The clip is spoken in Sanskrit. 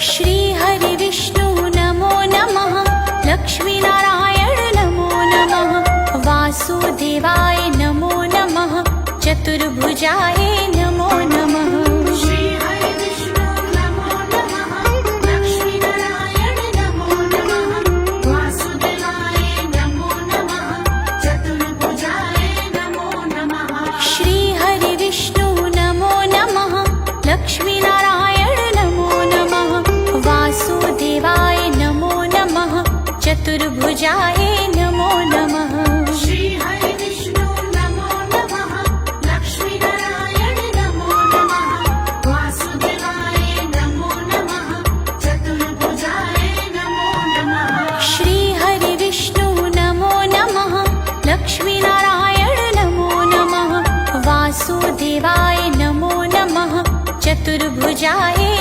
श्री हरि विष्णु नमो नमः। लक्ष्मीनारायण नमो नमः। वासुदेवाय नमो नमः। चतुर्भुजाय नमो नमः। श्री हरि विष्णु नमो नमः। लक्ष्मीनारायण नमो नमः। वासुदेवाय नमो नमः। चतुर्भुजाय नमो नमः। श्री हरि विष्णु नमो नमः। लक्ष्मीनारायण नमो नमः। वासुदेवाय नमो नमः। चतुर्भुजाय नमो नमः। श्री हरि विष्णु नमो नमः। लक्ष्मीनारायण नमो नमः। वासुदेवाय नमो नमः। चतुर्भुजाय नमो नमः। श्री हरि विष्णु नमो नमः। लक्ष्मीनारायण नमो नमः। वासुदेवाय नमो नमः। चतुर्भुजाय